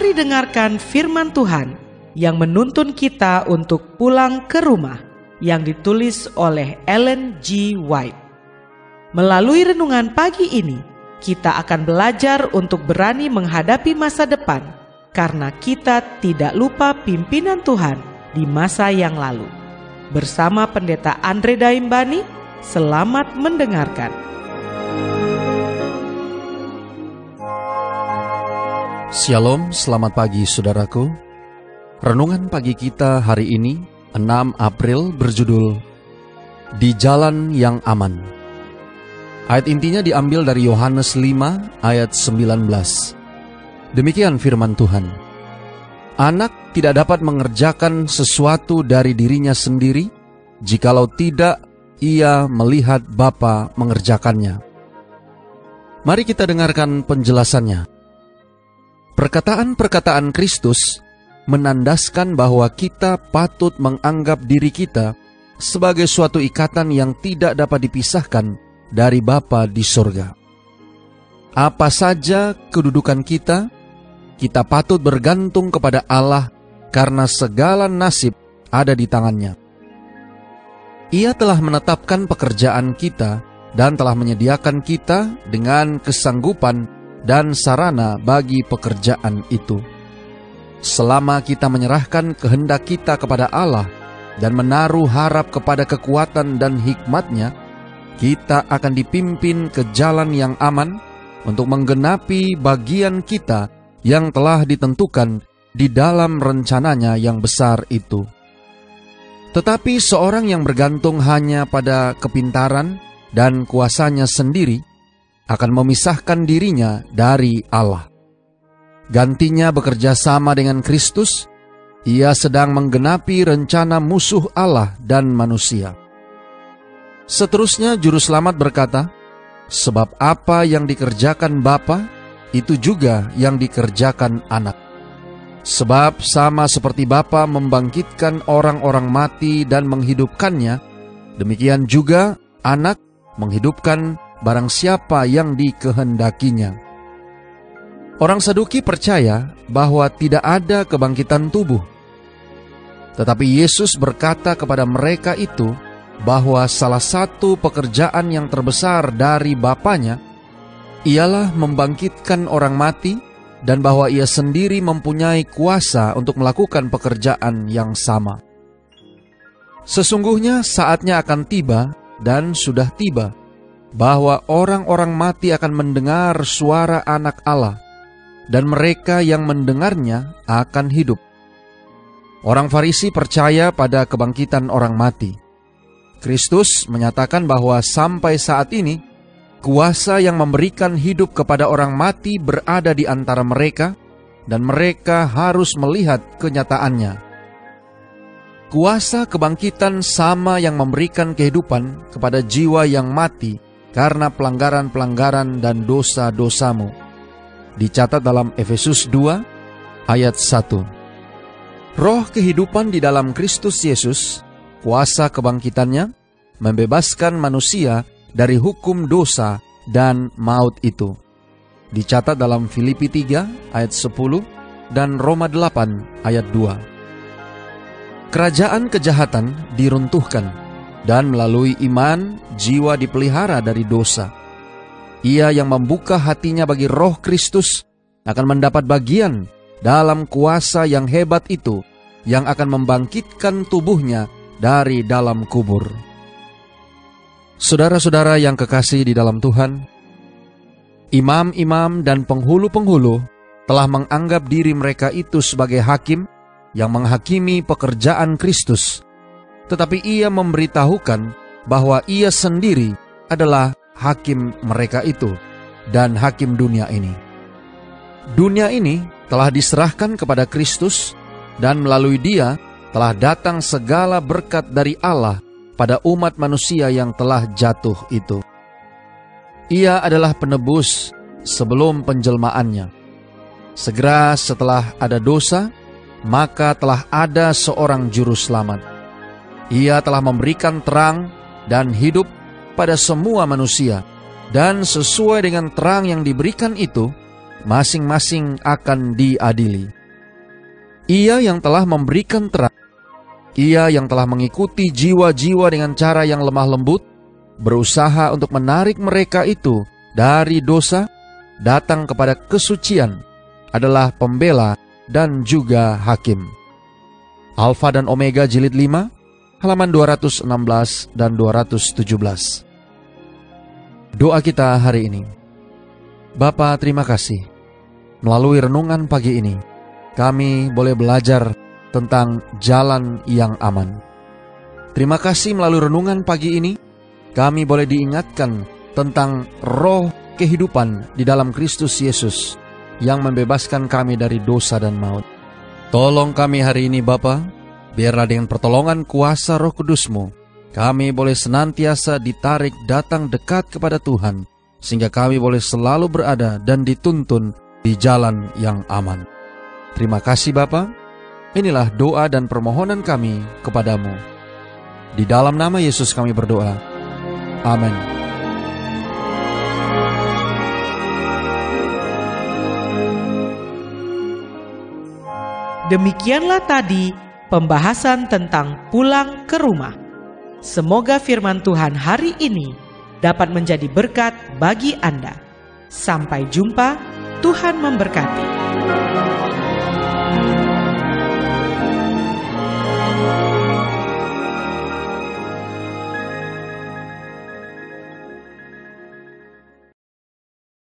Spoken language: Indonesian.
Mari dengarkan firman Tuhan yang menuntun kita untuk pulang ke rumah, yang ditulis oleh Ellen G. White. Melalui renungan pagi ini, kita akan belajar untuk berani menghadapi masa depan, karena kita tidak lupa pimpinan Tuhan di masa yang lalu. Bersama Pendeta Andre Daimbani, selamat mendengarkan. Shalom, selamat pagi saudaraku. Renungan pagi kita hari ini, 6 April, berjudul Di Jalan Yang Aman. Ayat intinya diambil dari Yohanes 5 ayat 19. Demikian firman Tuhan. Anak tidak dapat mengerjakan sesuatu dari dirinya sendiri, jikalau tidak ia melihat Bapa mengerjakannya. Mari kita dengarkan penjelasannya. Perkataan-perkataan Kristus menandaskan bahwa kita patut menganggap diri kita sebagai suatu ikatan yang tidak dapat dipisahkan dari Bapa di sorga. Apa saja kedudukan kita patut bergantung kepada Allah karena segala nasib ada di tangannya. Ia telah menetapkan pekerjaan kita dan telah menyediakan kita dengan kesanggupan dan sarana bagi pekerjaan itu. Selama kita menyerahkan kehendak kita kepada Allah dan menaruh harap kepada kekuatan dan hikmat-Nya, kita akan dipimpin ke jalan yang aman untuk menggenapi bagian kita yang telah ditentukan di dalam rencananya yang besar itu. Tetapi seorang yang bergantung hanya pada kepintaran dan kuasanya sendiri akan memisahkan dirinya dari Allah. Gantinya bekerja sama dengan Kristus, ia sedang menggenapi rencana musuh Allah dan manusia. Seterusnya Juru Selamat berkata, sebab apa yang dikerjakan Bapa, itu juga yang dikerjakan Anak. Sebab sama seperti Bapa membangkitkan orang-orang mati dan menghidupkannya, demikian juga Anak menghidupkan barang siapa yang dikehendakinya. Orang Saduki percaya bahwa tidak ada kebangkitan tubuh. Tetapi Yesus berkata kepada mereka itu bahwa salah satu pekerjaan yang terbesar dari Bapanya ialah membangkitkan orang mati, dan bahwa ia sendiri mempunyai kuasa untuk melakukan pekerjaan yang sama. Sesungguhnya saatnya akan tiba, dan sudah tiba, bahwa orang-orang mati akan mendengar suara Anak Allah, dan mereka yang mendengarnya akan hidup. Orang Farisi percaya pada kebangkitan orang mati. Kristus menyatakan bahwa sampai saat ini, kuasa yang memberikan hidup kepada orang mati berada di antara mereka, dan mereka harus melihat kenyataannya. Kuasa kebangkitan sama yang memberikan kehidupan kepada jiwa yang mati karena pelanggaran-pelanggaran dan dosa-dosamu. Dicatat dalam Efesus 2 ayat 1. Roh kehidupan di dalam Kristus Yesus, kuasa kebangkitannya, membebaskan manusia dari hukum dosa dan maut itu. Dicatat dalam Filipi 3 ayat 10 dan Roma 8 ayat 2. Kerajaan kejahatan diruntuhkan, dan melalui iman, jiwa dipelihara dari dosa. Ia yang membuka hatinya bagi Roh Kristus akan mendapat bagian dalam kuasa yang hebat itu, yang akan membangkitkan tubuhnya dari dalam kubur. Saudara-saudara yang kekasih di dalam Tuhan, imam-imam dan penghulu-penghulu telah menganggap diri mereka itu sebagai hakim yang menghakimi pekerjaan Kristus. Tetapi ia memberitahukan bahwa ia sendiri adalah hakim mereka itu dan hakim dunia ini. Dunia ini telah diserahkan kepada Kristus, dan melalui Dia telah datang segala berkat dari Allah pada umat manusia yang telah jatuh itu. Ia adalah penebus sebelum penjelmaannya. Segera setelah ada dosa, maka telah ada seorang juru selamat. Ia telah memberikan terang dan hidup pada semua manusia, dan sesuai dengan terang yang diberikan itu, masing-masing akan diadili. Ia yang telah memberikan terang, Ia yang telah mengikuti jiwa-jiwa dengan cara yang lemah lembut, berusaha untuk menarik mereka itu dari dosa, datang kepada kesucian, adalah pembela dan juga hakim. Alfa dan Omega jilid 5, halaman 216 dan 217. Doa kita hari ini. Bapa, terima kasih. Melalui renungan pagi ini, kami boleh belajar tentang jalan yang aman. Terima kasih melalui renungan pagi ini, kami boleh diingatkan tentang roh kehidupan di dalam Kristus Yesus yang membebaskan kami dari dosa dan maut. Tolong kami hari ini Bapa, biarlah dengan pertolongan kuasa Roh Kudus-Mu, kami boleh senantiasa ditarik datang dekat kepada Tuhan, sehingga kami boleh selalu berada dan dituntun di jalan yang aman. Terima kasih Bapa. Inilah doa dan permohonan kami kepadamu. Di dalam nama Yesus kami berdoa. Amin. Demikianlah tadi pembahasan tentang pulang ke rumah. Semoga firman Tuhan hari ini dapat menjadi berkat bagi Anda. Sampai jumpa, Tuhan memberkati.